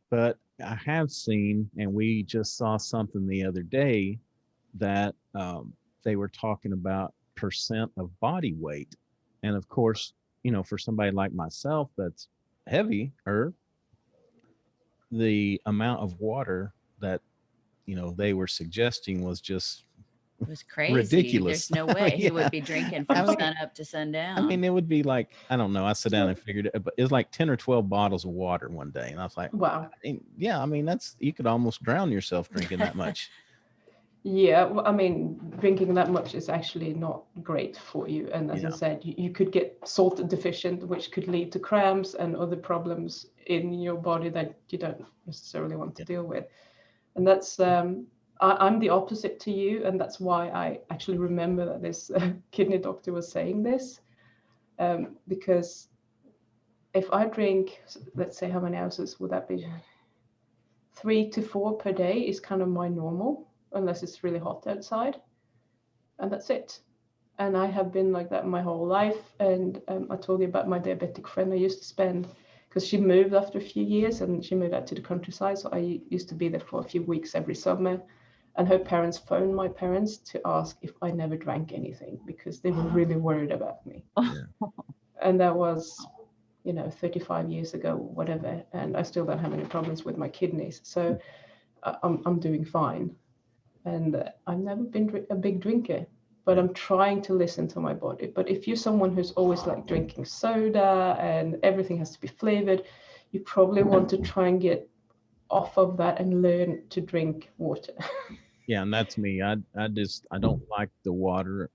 But I have seen, and we just saw something the other day that they were talking about percent of body weight. And of course, for somebody like myself that's heavy, or the amount of water that, they were suggesting was just it was crazy. ridiculous. There's no way he Yeah. would be drinking I from mean, sun up to sundown. it would be like, I don't know. I sat down and figured it, but it's like 10 or 12 bottles of water one day. And I was like, Wow. yeah, you could almost drown yourself drinking that much. Yeah, well, I mean, drinking that much is actually not great for you. And as I Yeah. said, you could get salt deficient, which could lead to cramps and other problems in your body that you don't necessarily want to deal with. And that's, I'm the opposite to you. And that's why I actually remember that this kidney doctor was saying this. Because if I drink, let's say, how many ounces would that be? 3 to 4 per day is kind of my normal, unless it's really hot outside, and that's it. And I have been like that my whole life. And I told you about my diabetic friend. I used to spend, because she moved after a few years and she moved out to the countryside, so I used to be there for a few weeks every summer. And her parents phoned my parents to ask if I never drank anything, because they were really worried about me. Yeah. And that was 35 years ago, whatever, and I still don't have any problems with my kidneys. So I'm doing fine. And I've never been a big drinker, but I'm trying to listen to my body. But if you're someone who's always like drinking soda and everything has to be flavored, you probably want to try and get off of that and learn to drink water. Yeah. And that's me. I don't like the water.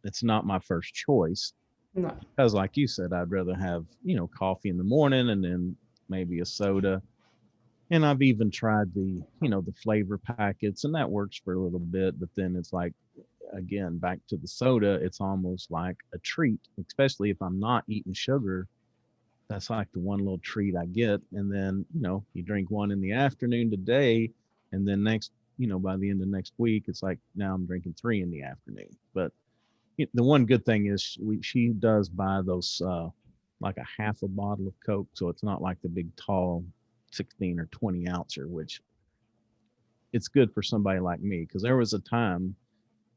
It's not my first choice. No. Because like you said, I'd rather have, coffee in the morning and then maybe a soda. And I've even tried the flavor packets, and that works for a little bit. But then it's like, again, back to the soda, it's almost like a treat, especially if I'm not eating sugar. That's like the one little treat I get. And then, you drink one in the afternoon today, and then by the end of next week, it's like, now I'm drinking 3 in the afternoon. But the one good thing is she does buy those like a half a bottle of Coke, so it's not like the big tall 16 or 20 ouncer, which it's good for somebody like me, because there was a time,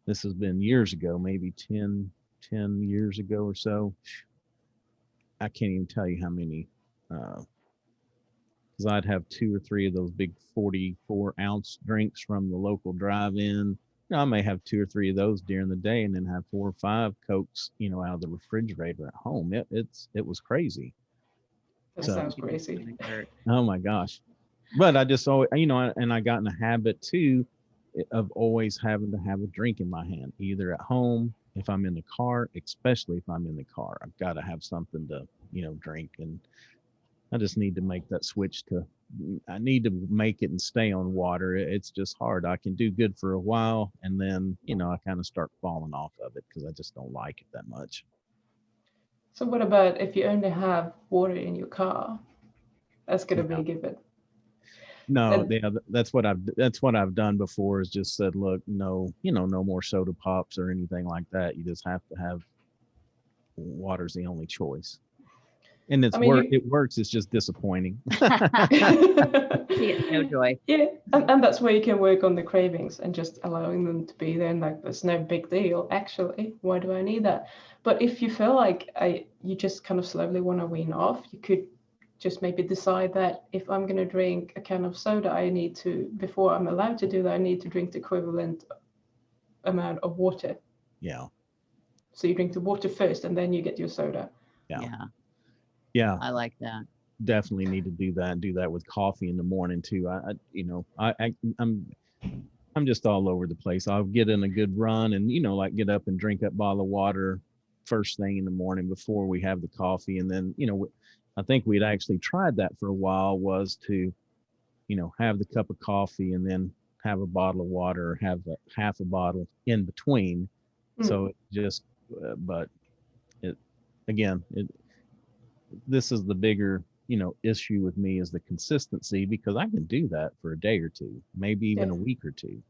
this has been years ago, maybe 10 years ago or so, I can't even tell you how many, because I'd have 2 or 3 of those big 44-ounce drinks from the local drive-in. I may have 2 or 3 of those during the day, and then have 4 or 5 Cokes, out of the refrigerator at home. It was crazy. That So, sounds crazy. oh my gosh. But I just always, and I got in a habit too of always having to have a drink in my hand, either at home, if I'm in the car, especially if I'm in the car, I've got to have something to, drink. And I just need to make that switch I need to make it and stay on water. It's just hard. I can do good for a while, and then, I kind of start falling off of it because I just don't like it that much. So what about if you only have water in your car? That's going to be Yeah. a given. No, yeah, that's what I've done before, is just said, look, no, no more soda pops or anything like that. You just have to have water's the only choice. And I mean, it works. It's just disappointing. No joy. Yeah, and that's where you can work on the cravings and just allowing them to be there. And like, there's no big deal, actually. Why do I need that? But if you feel like you just kind of slowly want to wean off, you could just maybe decide that if I'm going to drink a can of soda, I need to, before I'm allowed to do that, I need to drink the equivalent amount of water. Yeah. So you drink the water first, and then you get your soda. Yeah. I like that. Definitely need to do that. Do that with coffee in the morning too. I'm just all over the place. I'll get in a good run and, like get up and drink that bottle of water first thing in the morning before we have the coffee. And then, I think we'd actually tried that for a while, was to, have the cup of coffee and then have a bottle of water, or have half a bottle in between. So it just, but it, again, this is the bigger, issue with me, is the consistency, because I can do that for a day or two, maybe even a week or two.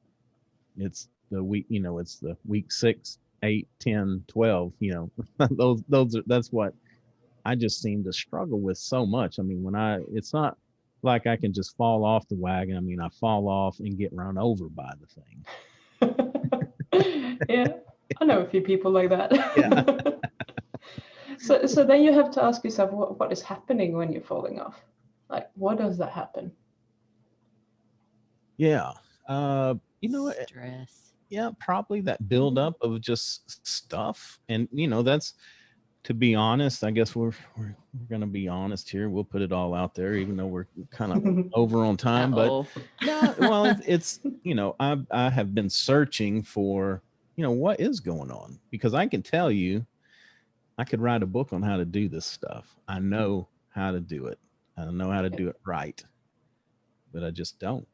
It's the week, it's the week 6, 8, 10, 12, that's what I just seem to struggle with so much. I mean, it's not like I can just fall off the wagon. I mean, I fall off and get run over by the thing. Yeah, I know a few people like that. Yeah. So then you have to ask yourself, what is happening when you're falling off? Like, what does that happen? Yeah. Stress. Yeah, probably that buildup of just stuff. And, that's, to be honest, I guess we're going to be honest here. We'll put it all out there, even though we're kind of over on time. Uh-oh. But no, well, it's, I have been searching for, what is going on, because I can tell you, I could write a book on how to do this stuff. I know how to do it. I know how to do it right, but I just don't.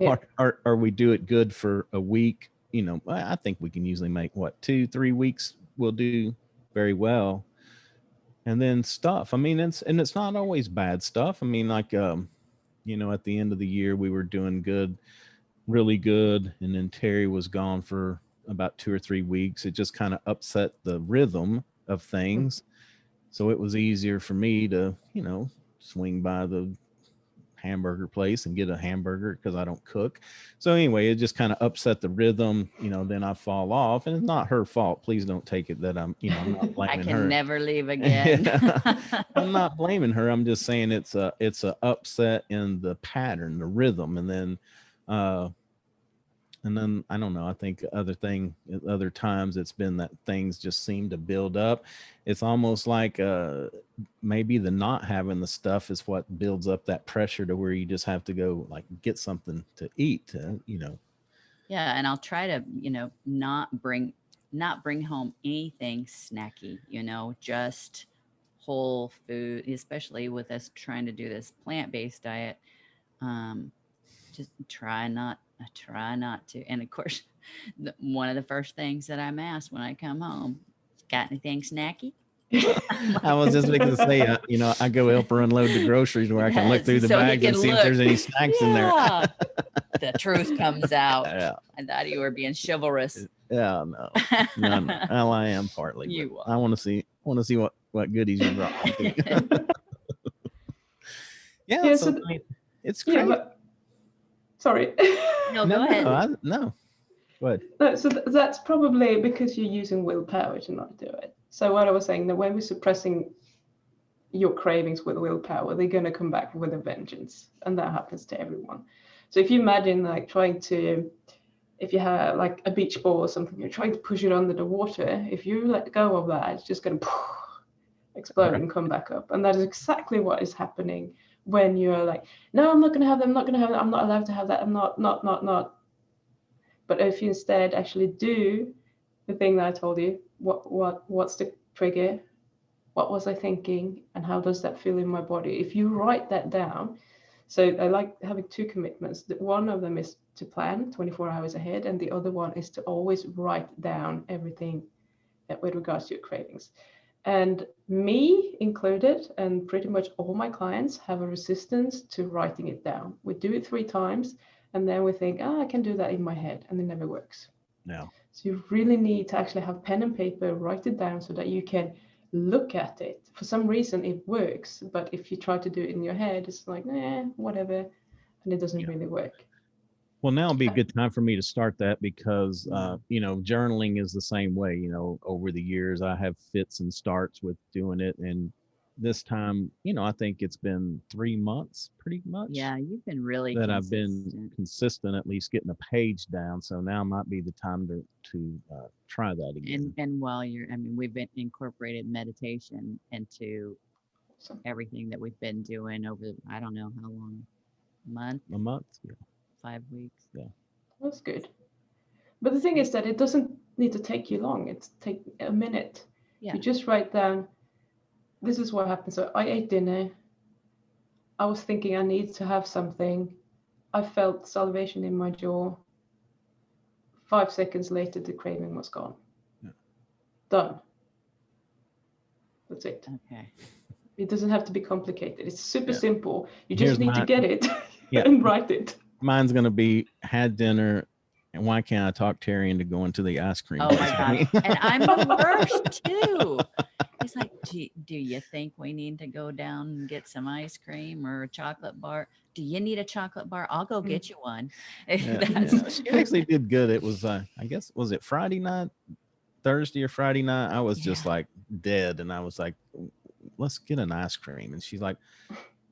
Or we do it good for a week. I think we can usually make 2-3 weeks we'll do very well. And then stuff. I mean, it's not always bad stuff. I mean, like, at the end of the year, we were doing good, really good. And then Terry was gone for about 2 or 3 weeks. It just kind of upset the rhythm of things. So it was easier for me to, swing by the hamburger place and get a hamburger, because I don't cook. So anyway, it just kind of upset the rhythm, then I fall off, and it's not her fault. Please don't take it that I'm not blaming her. I can never leave again. I'm not blaming her. I'm just saying it's a upset in the pattern, the rhythm. And then I don't know, I think other times it's been that things just seem to build up. It's almost like maybe the not having the stuff is what builds up that pressure, to where you just have to go like get something to eat, Yeah, and I'll try to, not bring home anything snacky, just whole food, especially with us trying to do this plant-based diet. Just try not to. And of course, one of the first things that I'm asked when I come home, got anything snacky? I was just going to say, I go help her unload the groceries, where I can look through the bags and see if there's any snacks in there. The truth comes out. Yeah. I thought you were being chivalrous. Yeah, no. Well, I am partly. You are. I want to see what goodies you brought. Yeah, so it's great. Yeah, sorry. No, go ahead. No. Go ahead. No, so that's probably because you're using willpower to not do it. So what I was saying, that when we're suppressing your cravings with willpower, they're going to come back with a vengeance. And that happens to everyone. So if you imagine like if you have like a beach ball or something, you're trying to push it under the water, if you let go of that, it's just going to explode and come back up. And that is exactly what is happening when you're like, no, I'm not going to have that, I'm not going to have that, I'm not allowed to have that, I'm not. But if you instead actually do the thing that I told you, what's the trigger? What was I thinking? And how does that feel in my body? If you write that down, so I like having 2 commitments. One of them is to plan 24 hours ahead, and the other one is to always write down everything with regards to your cravings. And me included, and pretty much all my clients have a resistance to writing it down. We do it 3 times, and then we think, I can do that in my head, and it never works. No. So you really need to actually have pen and paper, write it down so that you can look at it. For some reason it works, but if you try to do it in your head, it's like, whatever, and it doesn't really work. Well, now would be a good time for me to start that because, journaling is the same way. Over the years, I have fits and starts with doing it. And this time, I think it's been 3 months pretty much. Yeah, you've been really that consistent. I've been consistent, at least getting a page down. So now might be the time to try that again. And while we've been incorporated meditation into everything that we've been doing over, I don't know how long, a month, yeah. 5 weeks. Yeah. That's good. But the thing is that it doesn't need to take you long. It's take a minute. Yeah. You just write down, this is what happened. So I ate dinner. I was thinking I need to have something. I felt salivation in my jaw. 5 seconds later, the craving was gone. Yeah. Done. That's it. Okay. It doesn't have to be complicated. It's super simple. You just Here's need to get it Yeah. and write it. Mine's going to be had dinner. And why can't I talk Terry into going to the ice cream? Oh my God. And I'm the worst too. He's like, do you think we need to go down and get some ice cream or a chocolate bar? Do you need a chocolate bar? I'll go get you one. Yeah. She actually did good. It was, I guess, was it Friday night, Thursday or Friday night? I was just like dead. And I was like, let's get an ice cream. And she's like,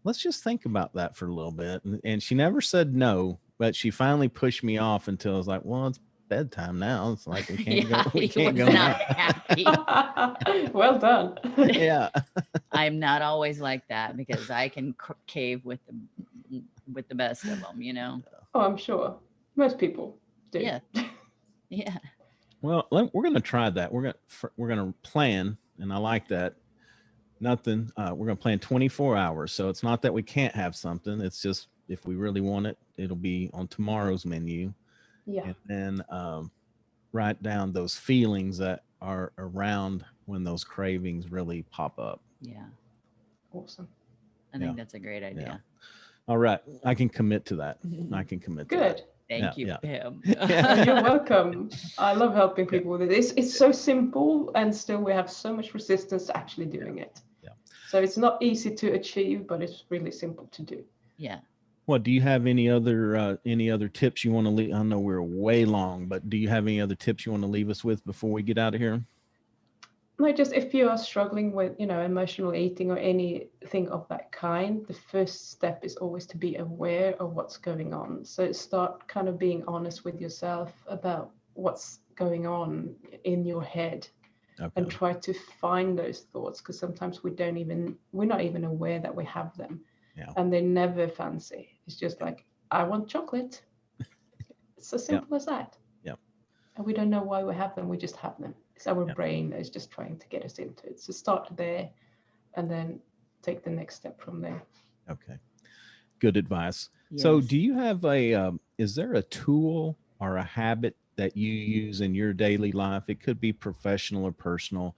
let's just think about that for a little bit. And she never said no, but she finally pushed me off until I was like, well, it's bedtime now. It's like, we can't go. We can't go now. Happy. Well done. Yeah. I'm not always like that because I can cave with the best of them, Oh, I'm sure. Most people do. Yeah. Yeah. Well, we're going to try that. We're going to plan. And I like that. Nothing. We're going to plan 24 hours. So it's not that we can't have something. It's just, if we really want it, it'll be on tomorrow's menu. Yeah. And then write down those feelings that are around when those cravings really pop up. Yeah. Awesome. I think that's a great idea. Yeah. All right. I can commit to that. I can commit to that. Good. Thank you, Pam. You're welcome. I love helping people with it. It's so simple, and still we have so much resistance to actually doing it. Yeah. So it's not easy to achieve, but it's really simple to do. Yeah. Well, do you have any other tips you want to leave? I know we're way long, but do you have any other tips you want to leave us with before we get out of here? No, just if you are struggling with, emotional eating or anything of that kind, the first step is always to be aware of what's going on. So start kind of being honest with yourself about what's going on in your head. Okay. And try to find those thoughts, because sometimes we're not even aware that we have them. Yeah. And they're never fancy. It's just like, I want chocolate. It's as simple as that. Yeah. And we don't know why we have them. We just have them. It's our brain that is just trying to get us into it. So start there and then take the next step from there. Okay. Good advice. Yes. So do you have is there a tool or a habit that you use in your daily life? It could be professional or personal.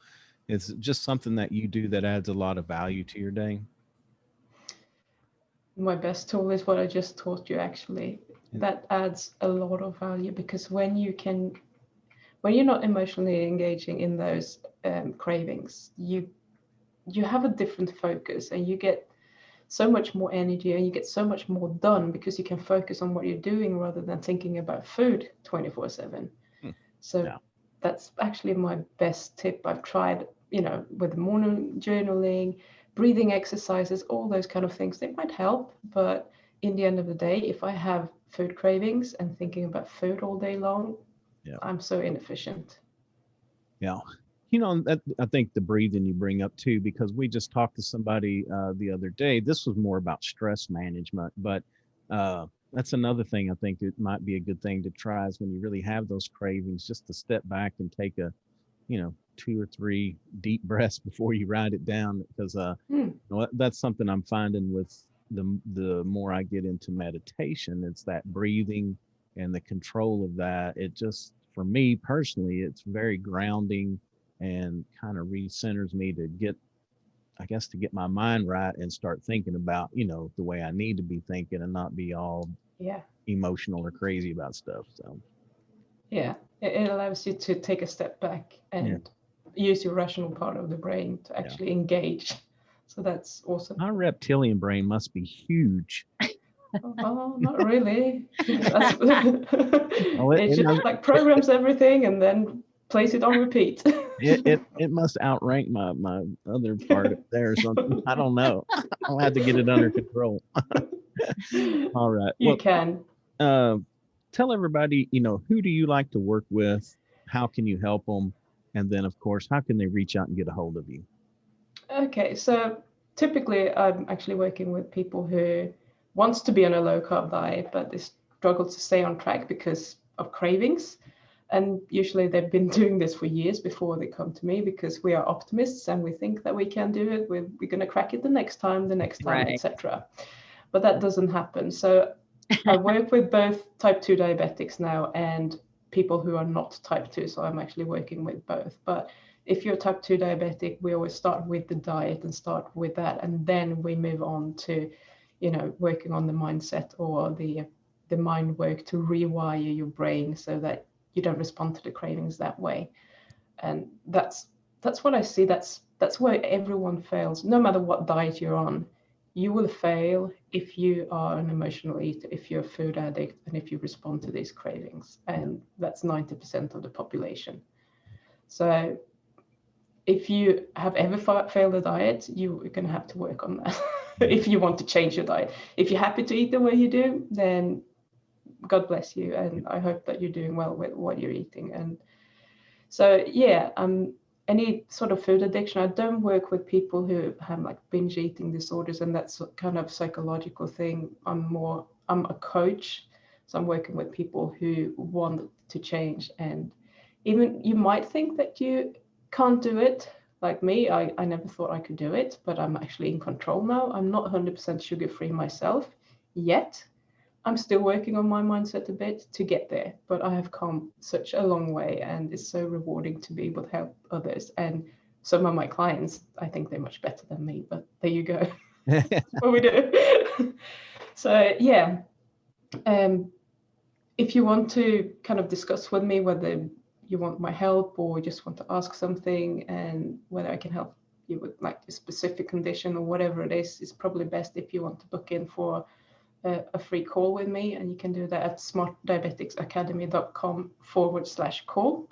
It's just something that you do that adds a lot of value to your day. My best tool is what I just taught you, actually. Yeah. That adds a lot of value, because when you're not emotionally engaging in those cravings, you have a different focus, and you get so much more energy, and you get so much more done because you can focus on what you're doing rather than thinking about food 24/7. So that's actually my best tip. I've tried, with morning journaling, breathing exercises, all those kind of things. They might help, but in the end of the day, if I have food cravings and thinking about food all day long, I'm so inefficient. Yeah. I think the breathing you bring up too, because we just talked to somebody the other day. This was more about stress management, but that's another thing I think it might be a good thing to try, is when you really have those cravings, just to step back and take a, 2 or 3 deep breaths before you write it down, because that's something I'm finding with the more I get into meditation. It's that breathing and the control of that. It just, for me personally, it's very grounding and kind of recenters me to get my mind right and start thinking about, the way I need to be thinking, and not be all emotional or crazy about stuff. So it allows you to take a step back and use your rational part of the brain to actually engage. So that's awesome. Our reptilian brain must be huge. Oh, not really. Oh, It just like programs everything and then plays it on repeat. it must outrank my other part up there or something. I don't know. I'll have to get it under control. All right. You Well, can. tell everybody, who do you like to work with? How can you help them? And then, of course, how can they reach out and get a hold of you? Okay, so typically I'm actually working with people who wants to be on a low carb diet, but they struggle to stay on track because of cravings. And usually they've been doing this for years before they come to me, because we are optimists and we think that we can do it. We're going to crack it the next time, Right. etc. But that doesn't happen. So I work with both type 2 diabetics now and people who are not type 2. So I'm actually working with both. But if you're type 2 diabetic, we always start with the diet and start with that. And then we move on to, working on the mindset or the mind work to rewire your brain so that you don't respond to the cravings that way. And that's what I see. That's where everyone fails. No matter what diet you're on, you will fail if you are an emotional eater, if you're a food addict, and if you respond to these cravings. And that's 90% of the population. So if you have ever failed a diet, you're going to have to work on that if you want to change your diet. If you're happy to eat the way you do, then God bless you. And I hope that you're doing well with what you're eating. And so, yeah, any sort of food addiction, I don't work with people who have like binge eating disorders and that's kind of psychological thing. I'm a coach. So I'm working with people who want to change. And even you might think that you can't do it. Like me, I never thought I could do it, but I'm actually in control now. I'm not 100% sugar-free myself yet. I'm still working on my mindset a bit to get there, but I have come such a long way and it's so rewarding to be able to help others. And some of my clients, I think they're much better than me, but there you go. That's what we do. So yeah, if you want to kind of discuss with me whether you want my help or just want to ask something and whether I can help you with like a specific condition or whatever it is, it's probably best if you want to book in for a free call with me, and you can do that at smartdiabeticsacademy.com/call.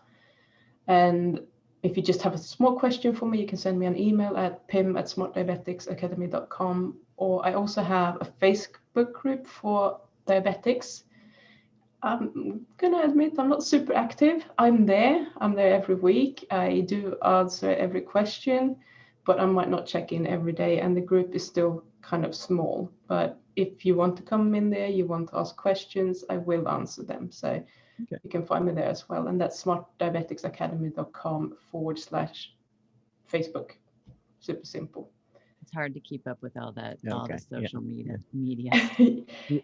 And if you just have a small question for me, you can send me an email at pim@smartdiabeticsacademy.com, or I also have a Facebook group for diabetics. I'm gonna admit I'm not super active. I'm there every week. I do answer every question, but I might not check in every day, and the group is still kind of small. But if you want to come in there, you want to ask questions, I will answer them. So you can find me there as well. And that's smartdiabeticsacademy.com/Facebook. Super simple. It's hard to keep up with all that, all the social media.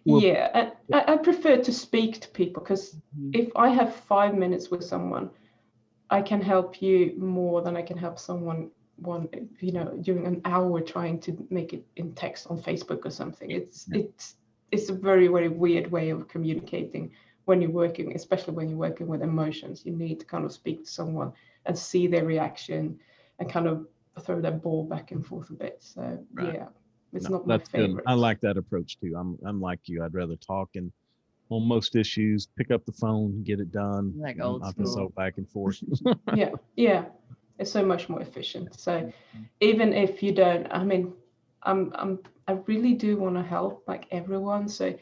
Yeah, and I prefer to speak to people because if I have 5 minutes with someone, I can help you more than I can help someone during an hour trying to make it in text on Facebook or something. It's a very, very weird way of communicating when you're working, especially when you're working with emotions. You need to kind of speak to someone and see their reaction and kind of throw that ball back and forth a bit. So yeah, it's not my favorite. Good. I like that approach too. I'm like you. I'd rather talk and on most issues, pick up the phone, get it done. Like old school. So back and forth. Yeah. It's so much more efficient. So even if you don't, I mean, I really do want to help like everyone. So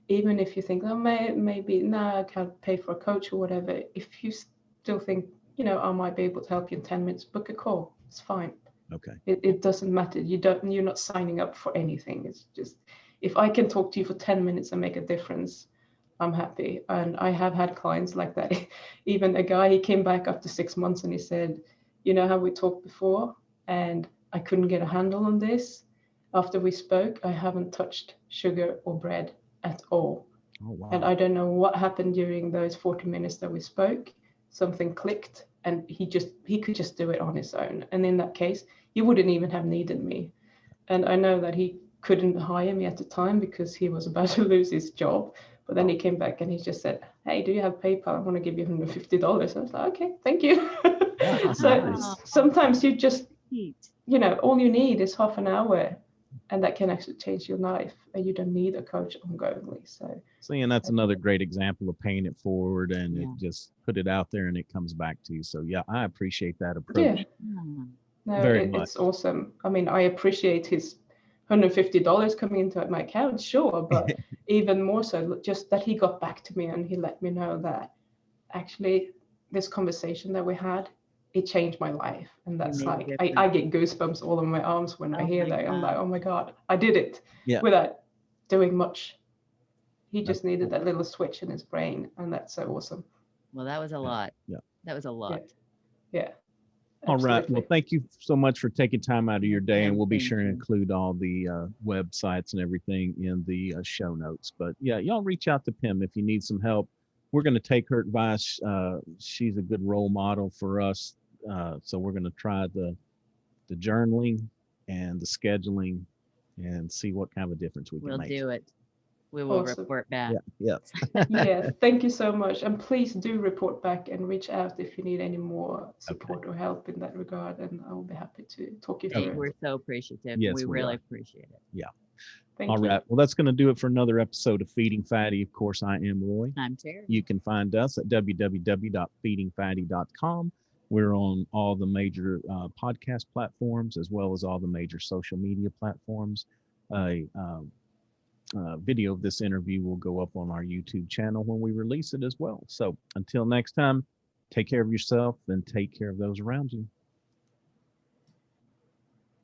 even if you think, oh, maybe I can't pay for a coach or whatever, if you still think, I might be able to help you in 10 minutes, book a call. It's fine. Okay. It doesn't matter. You're not signing up for anything. It's just, if I can talk to you for 10 minutes and make a difference, I'm happy. And I have had clients like that. Even a guy, he came back after 6 months and he said, you know how we talked before and I couldn't get a handle on this? After we spoke, I haven't touched sugar or bread at all. Oh, wow. And I don't know what happened during those 40 minutes that we spoke. Something clicked and he could just do it on his own. And in that case, he wouldn't even have needed me. And I know that he couldn't hire me at the time because he was about to lose his job. But then he came back and he just said, hey, do you have PayPal? I want to give you $150. I was like, okay, thank you. So sometimes you just, Neat. you know, all you need is half an hour, and that can actually change your life, and you don't need a coach ongoingly. So See, and that's another great example of paying it forward, and it Yeah. just put it out there and it comes back to you. So yeah, I appreciate that yeah, approach no, very much. it's awesome. I mean, I appreciate his $150 coming into my account, sure, but even more so, just that he got back to me and he let me know that actually this conversation that we had, it changed my life. And that's made a like, difference. I get goosebumps all on my arms when I Oh hear my that. I'm like, God. oh my God, I did it Yeah. without doing much. He That's just needed cool. that little switch in his brain, and that's so awesome. Well, that was a lot. Yeah. That was a lot. Yeah. All right. Absolutely. Well, thank you so much for taking time out of your day, and we'll be Thank sure to you. include all the websites and everything in the show notes. But yeah, y'all reach out to Pim if you need some help. We're going to take her advice. She's a good role model for us. So we're going to try the journaling and the scheduling and see what kind of a difference we can We'll make. do it. We will Awesome. report back. Yeah. Yeah. Yeah, thank you so much. And please do report back and reach out if you need any more support or help in that regard. And I will be happy to talk you Hey, through we're it. so appreciative. Yes, we we really are. appreciate it. Yeah. Thank All you. right. Well, that's going to do it for another episode of Feeding Fatty. Of course, I am Roy. I'm Terry. You can find us at www.feedingfatty.com. We're on all the major podcast platforms, as well as all the major social media platforms. Video of this interview will go up on our YouTube channel when we release it as well. So until next time, take care of yourself and take care of those around you.